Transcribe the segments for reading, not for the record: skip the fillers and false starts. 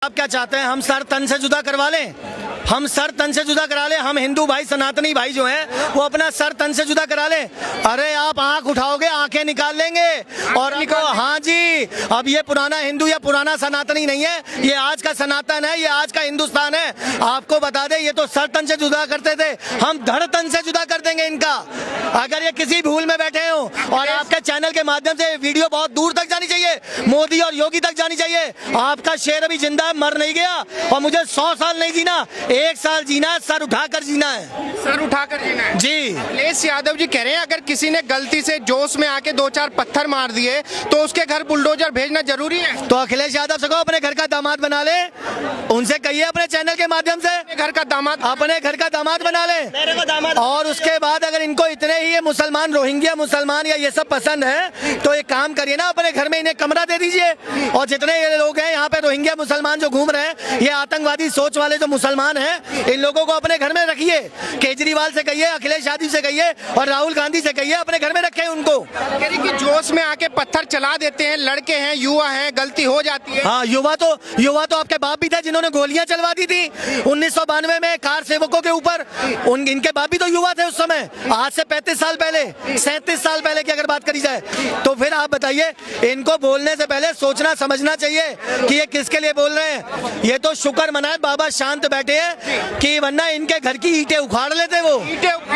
आप क्या चाहते हैं, हम सर तन से जुदा करवा लें? हम सर तन से जुदा करा लें? हम हिंदू भाई, सनातनी भाई जो हैं वो अपना सर तन से जुदा करा लें? अरे आप आंख उठाओगे, आंखें निकाल लेंगे और हाँ जी, अब ये पुराना हिंदू या पुराना सनातनी नहीं है, ये आज का सनातन है, ये आज का हिंदुस्तान है। आपको बता दें, ये तो सर तन से जुदा करते थे, हम धड़ तन से जुदा कर देंगे इनका। अगर ये किसी भूल में बैठे हो, और आपके चैनल के माध्यम से वीडियो बहुत दूर तक जानी चाहिए, मोदी और योगी तक जानी चाहिए। आपका शेर अभी जिंदा है, मर नहीं गया, और मुझे 100 साल नहीं जीना, 1 साल जीना है, सर उठाकर जीना है। सर उठाकर जीना है जी। अखिलेश यादव जी कह रहे हैं अगर किसी ने गलती से जोश में आके 2-4 पत्थर मार दिए तो उसके घर बुलडोजर भेजना जरूरी है। तो अखिलेश यादव से कहो अपने घर का दामाद बना ले, उनसे कहिए अपने चैनल के माध्यम से घर का दामाद, अपने घर का दामाद बना ले। और उसके बाद अगर इनको इतने ही ये मुसलमान, रोहिंग्या मुसलमान या ये सब पसंद है, तो एक काम करिए ना, अपने घर में इन्हें कमरा दे दीजिए। और जितने ये लोग हैं यहाँ पे रोहिंग्या मुसलमान जो घूम रहे हैं, ये आतंकवादी सोच वाले जो मुसलमान हैं, इन लोगों को अपने घर में रखिए। केजरीवाल से कहिए, अखिलेश यादव से कहिए और राहुल गांधी से कहिए अपने घर में रखें उनको। कह रही कि जोश में आके पत्थर चला देते हैं, लड़के हैं, युवा हैं, गलती हो जाती है। हाँ, युवा तो आपके बाप भी थे जिन्होंने गोलियां चलवा दी थी 1992 में कार सेवकों के ऊपर। इनके बाप भी तो युवा थे उस समय, आज से 35 साल पहले, 37 साल पहले की अगर बात करी जाए। तो फिर आप बताइए, इनको बोलने से पहले सोचना समझना चाहिए कि ये किसके लिए बोल रहे हैं। ये तो शुक्र मनाए बाबा शांत बैठे हैं, कि वरना इनके घर की ईंटें उखाड़ लेते, वो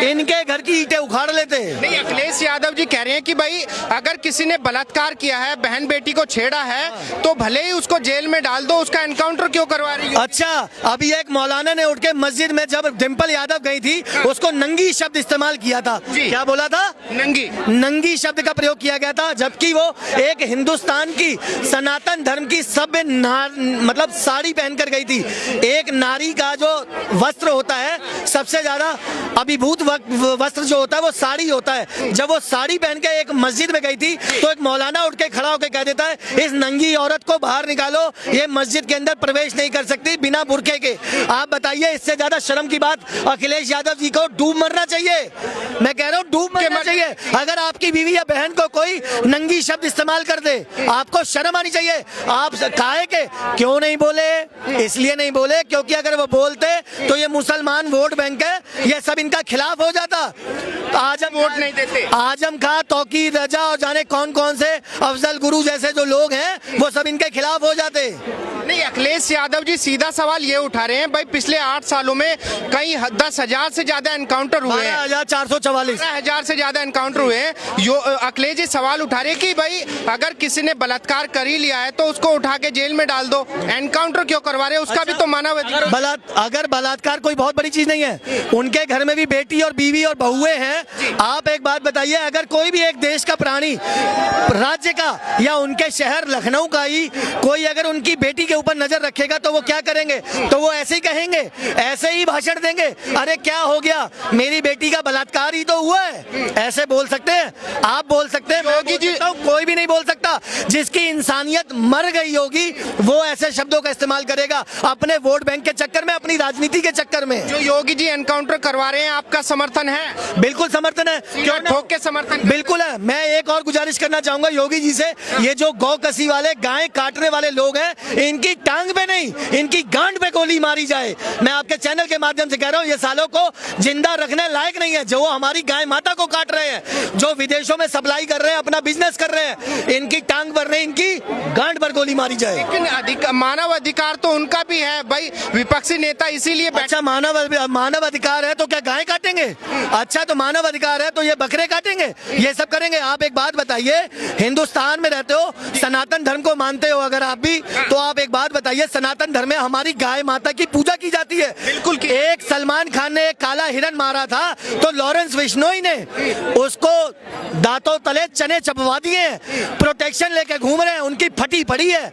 इनके घर की ईंटें उखाड़ लेते। नहीं, अखिलेश यादव जी कह रहे हैं कि भाई अगर किसी ने बलात्कार किया है, बहन बेटी को छेड़ा है, तो भले ही उसको जेल में डाल दो, उसका एनकाउंटर क्यों करवा रही हो? अच्छा, अभी एक मौलाना ने उठ के मस्जिद में जब डिम्पल यादव गई थी, उसको नंगी शब्द इस्तेमाल किया था। क्या बोला था? नंगी शब्द का प्रयोग किया गया था, जबकि वो एक हिंदुस्तान की सनातन धर्म की सभ्य मतलब साड़ी पहनकर गई थी। एक नारी का जो वस्त्र होता है, सबसे ज्यादा अभिभूत वस्त्र जो होता है वो साड़ी होता है। जब वो साड़ी पहन के एक मस्जिद में गई थी, तो एक मौलाना उठ के खड़ा होकर कह देता है, इस नंगी औरत को बाहर निकालो, ये मस्जिद के अंदर प्रवेश नहीं कर सकती बिना बुर्के के। आप बताइए, इससे ज्यादा शर्म की बात अखिलेश यादव जी को डूब मरना चाहिए। मैं कह रहा हूँ डूब मरना चाहिए। अगर आपकी बीवी या बहन को कोई नंगी शब्द इस्तेमाल कर दे, आपको शर्म आनी चाहिए। आप काहे के क्यों नहीं बोले? इसलिए नहीं बोले क्योंकि अगर वो बोलते तो ये मुसलमान वोट बैंक है, ये सब इनका खिलाफ हो जाता। तो आजम वोट नहीं देते। आजम खां, तौकीर रजा और जाने कौन कौन से अफजल गुरु जैसे जो लोग हैं, वो सब इनके खिलाफ हो जाते। नहीं, अखिलेश यादव जी सीधा सवाल ये उठा रहे हैं, भाई पिछले 8 सालों में कई 10,000 से ज्यादा एनकाउंटर हुए हैं, 12,444 10,000 से ज्यादा एनकाउंटर हुए हैं। अखिलेश जी सवाल उठा रहे हैं कि भाई अगर किसी ने बलात्कार कर ही लिया है तो उसको उठा के जेल में डाल दो, एनकाउंटर क्यों करवा रहे हैं? उसका भी तो मानव अधिकार। अगर बलात्कार कोई बहुत बड़ी चीज नहीं है, उनके घर में भी बेटी और बीवी और बहुएं हैं। आप एक बात बताइए, अगर कोई भी एक देश का प्राणी, राज्य का या उनके शहर लखनऊ का ही कोई अगर उनकी बेटी के ऊपर नजर रखेगा तो वो क्या करेंगे? तो वो ऐसे ही कहेंगे, ऐसे ही भाषण देंगे, अरे क्या हो गया, मेरी बेटी का बलात्कार ही तो हुआ है। ऐसे बोल सकते हैं? आप बोल सकते हैं? योगी जी, कोई भी नहीं बोल सकता। जिसकी इंसानियत मर गई होगी वो ऐसे शब्दों का इस्तेमाल करेगा अपने वोट बैंक के चक्कर में, अपनी राजनीति के चक्कर में। जो योगी जी एनकाउंटर करवा रहे हैं, आपका समर्थन है? बिल्कुल समर्थन है। क्यों ठोक के समर्थन? बिल्कुल है। मैं एक और गुजारिश करना चाहूंगा योगी जी से, ये जो गौ कसी वाले, गाय काटने वाले लोग हैं, इनकी टांग पे नहीं, इनकी गांड पे गोली मारी जाए। मैं आपके चैनल के माध्यम से कह रहा हूँ, ये सालों को जिंदा रखने लायक नहीं है। जो हमारी गाय माता को काट रहे हैं, जो विदेशों में सप्लाई कर रहे हैं, अपना बिजनेस कर रहे हैं, इनकी टांग पर नहीं, इनकी गांड पर गोली मारी जाए। लेकिन मानव अधिकार तो उनका भी है भाई, विपक्षी नेता इसीलिए। अच्छा, मानव अधिकार है तो क्या गाय काटेंगे? अच्छा, तो मानव अधिकार है तो ये बकरे काटेंगे, ये सब करेंगे? आप एक बात बताइए, हिंदुस्तान में रहते हो, सनातन धर्म को मानते हो अगर आप भी, तो आप एक बात बताइए, सनातन धर्म में हमारी गाय माता की पूजा की जाती है। बिल्कुल। एक सलमान खान ने एक काला हिरन मारा था, तो लॉरेंस बिश्नोई ने उसको दांतों तले चने चबवा दिए, प्रोटेक्शन लेके घूम रहे हैं, उनकी फटी पड़ी है।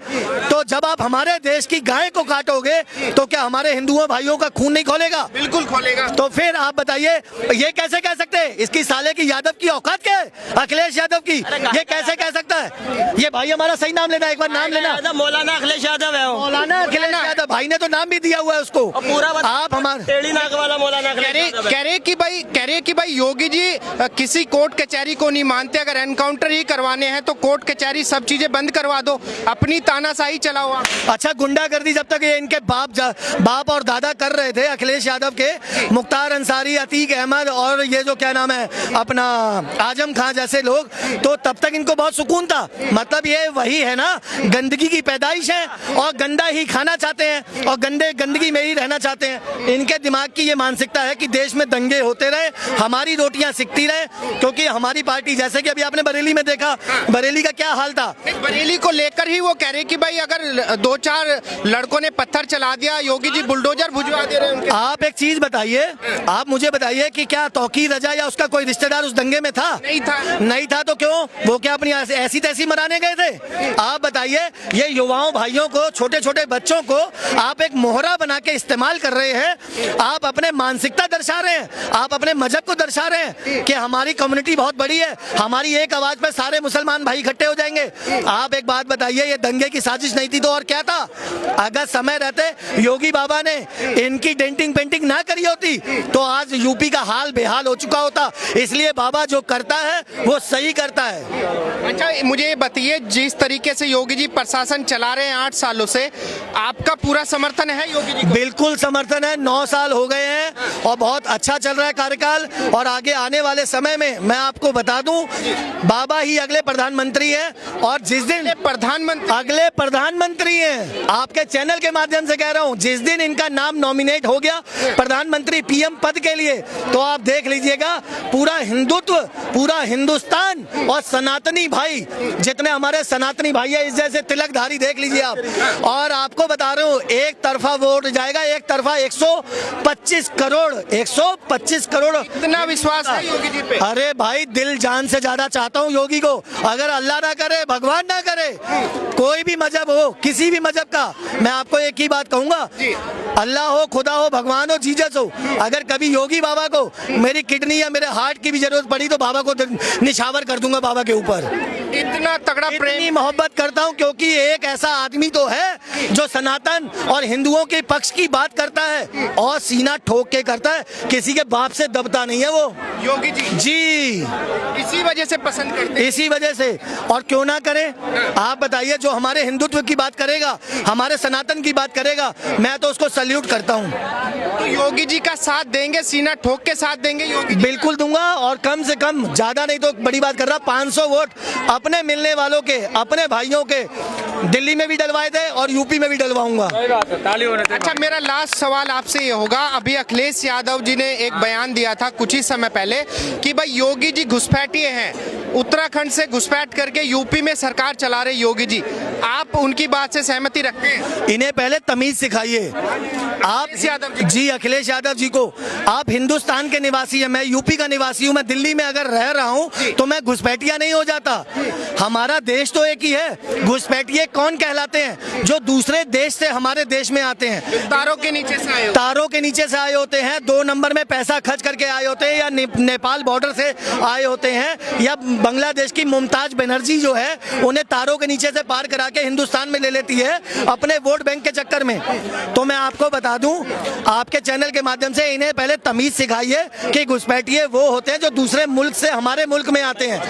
तो जब आप हमारे देश की गाय को काटोगे तो क्या हमारे हिंदुओं भाइयों का खून नहीं खोलेगा? बिल्कुल खोलेगा। तो फिर आप बताइए, ये कैसे कह सकते हैं? इसकी साले की यादव की औकात क्या है? अखिलेश यादव की, ये कैसे कह सकता है? ये भाई हमारा सही नाम लेना, एक बार नाम लेना। मौलाना अखिलेश यादव है। मौलाना अखिलेश यादव। मतलब भाई ने तो नाम भी दिया हुआ है उसको। पूरा आप हमारे टेढ़ी नाक वाला मौलाना कह रहे कि भाई योगी जी किसी कोर्ट कचहरी को नहीं मानते, अगर एनकाउंटर ही करवाने हैं तो कोर्ट कचहरी सब चीजें बंद करवा दो, अपनी तानाशाही चलाओ आप। अच्छा, गुंडागर्दी जब तक ये इनके बाप और दादा कर रहे थे, अखिलेश यादव के, मुख्तार अंसारी, अतीक अहमद और ये जो क्या नाम है अपना आजम खान जैसे लोग, तो तब तक इनको बहुत सुकून था। मतलब ये वही है ना, गंदगी की पैदाइश है और गंदा ही खाना चाहते हैं और गंदगी में ही रहना चाहते हैं। इनके दिमाग की ये मानसिकता है कि देश में दंगे होते रहे, हमारी रोटियां सिकती रहे, क्योंकि हमारी पार्टी, जैसे कि अभी आपने बरेली में देखा, बरेली का क्या हाल था। बरेली को लेकर ही वो कह रहे कि भाई अगर 2-4 लड़कों ने पत्थर चला दिया, योगी जी बुलडोजर भुजवा दे रहे हैं उनके। आप एक चीज बताइए, आप मुझे बताइए कि क्या तौकीर रजा या उसका कोई रिश्तेदार उस दंगे में था? नहीं था तो क्यों? वो क्या अपनी ऐसी तैसी मराने गए थे? आप बताइए, ये युवाओं भाइयों को, छोटे छोटे बच्चों को आप एक मोहरा बना के इस्तेमाल कर रहे हैं। आप अपने मानसिकता दर्शा रहे हैं, आप अपने मजहब को दर्शा रहे हैं कि हमारी कम्युनिटी बहुत बड़ी है, हमारी एक आवाज पर सारे मुसलमान भाई इकट्ठे हो जाएंगे। आप एक बात बताइए, ये दंगे की साजिश नहीं थी तो और क्या था? अगर समय रहते योगी बाबा ने इनकी डेंटिंग पेंटिंग ना करी होती तो आज यूपी का हाल बेहाल हो चुका होता। इसलिए बाबा जो करता है वो सही करता है। अच्छा, मुझे ये बताइए, जिस तरीके से योगी जी प्रशासन चला रहे हैं 8 सालों से, आपका पूरा समर्थन है योगी जी को? बिल्कुल समर्थन है। 9 साल हो गए हैं और बहुत अच्छा चल रहा है कार्यकाल, और आगे आने वाले समय में मैं आपको बता दूं, बाबा ही अगले प्रधानमंत्री हैं। और जिस दिन अगले प्रधानमंत्री हैं, आपके चैनल के माध्यम से कह रहा हूं, जिस दिन इनका नाम नॉमिनेट हो गया प्रधानमंत्री पीएम पद के लिए, तो आप देख लीजिएगा पूरा हिंदुत्व, पूरा हिंदुस्तान और सनातनी भाई, जितने हमारे सनातनी भाई है, इस जैसे तिलकधारी देख लीजिए आप। और आपको बता रहा हूं, एक तरफा वोट जाएगा, एक तरफा 125 करोड़। इतना विश्वास है योगी जी पे? अरे भाई, दिल जान से ज्यादा चाहता हूं योगी को। अगर अल्लाह ना करे, भगवान ना करे, कोई भी मजहब हो, किसी भी मजहब का, मैं आपको एक ही बात कहूंगा, अल्लाह हो, खुदा हो, भगवान हो, जीसस हो, अगर कभी योगी बाबा को मेरी किडनी या मेरे हार्ट की भी जरूरत पड़ी तो बाबा को निछावर कर दूंगा बाबा के ऊपर। इतना तगड़ा प्रेम, मोहब्बत करता हूं, क्योंकि एक ऐसा आदमी तो है जो सनातन और हिंदुओं के पक्ष की बात करता है और सीना ठोक के करता है, किसी के बाप से दबता नहीं है वो योगी जी। इसी वजह से पसंद करते हैं। इसी वजह से, और क्यों ना करें? आप बताइए, जो हमारे हिंदुत्व की बात करेगा, हमारे सनातन की बात करेगा, मैं तो उसको सल्यूट करता हूं। तो योगी जी का साथ देंगे, सीना ठोक के साथ देंगे योगी जी? बिल्कुल दूंगा, और कम से कम, ज्यादा नहीं तो बड़ी बात कर रहा, 500 वोट अपने मिलने वालों के, अपने भाइयों के दिल्ली में भी डलवाए थे और यूपी में भी डलवाऊंगा। अच्छा, मेरा लास्ट सवाल आपसे ये होगा, अभी अखिलेश यादव जी ने एक बयान दिया था कुछ ही समय पहले कि भाई योगी जी घुसपैठिए हैं, उत्तराखंड से घुसपैठ करके यूपी में सरकार चला रहे योगी जी, आप उनकी बात से सहमति रखते हैं? इन्हें पहले तमीज सिखाइए आप। जी, अखिलेश यादव जी को, आप हिंदुस्तान के निवासी हैं, मैं यूपी का निवासी हूं, मैं दिल्ली में अगर रह रहा हूं तो मैं घुसपैठिया नहीं हो जाता। हमारा देश तो एक ही है। घुसपैठिए कौन कहलाते हैं? जो दूसरे देश से हमारे देश में आते हैं, तारों के नीचे से आए, तारों के नीचे से आए होते हैं, 2 नंबर में पैसा खर्च करके आए होते हैं, या नेपाल बॉर्डर से आए होते हैं, या बांग्लादेश की मुमताज बनर्जी जो है उन्हें तारों के नीचे से पार करा के हिंदुस्तान में ले लेती है अपने वोट बैंक के चक्कर में। तो मैं आपको बता दूं, आपके चैनल के माध्यम से, इन्हें पहले तमीज सिखाइए कि घुसपैठिए वो होते हैं जो दूसरे मुल्क से हमारे मुल्क में आते हैं।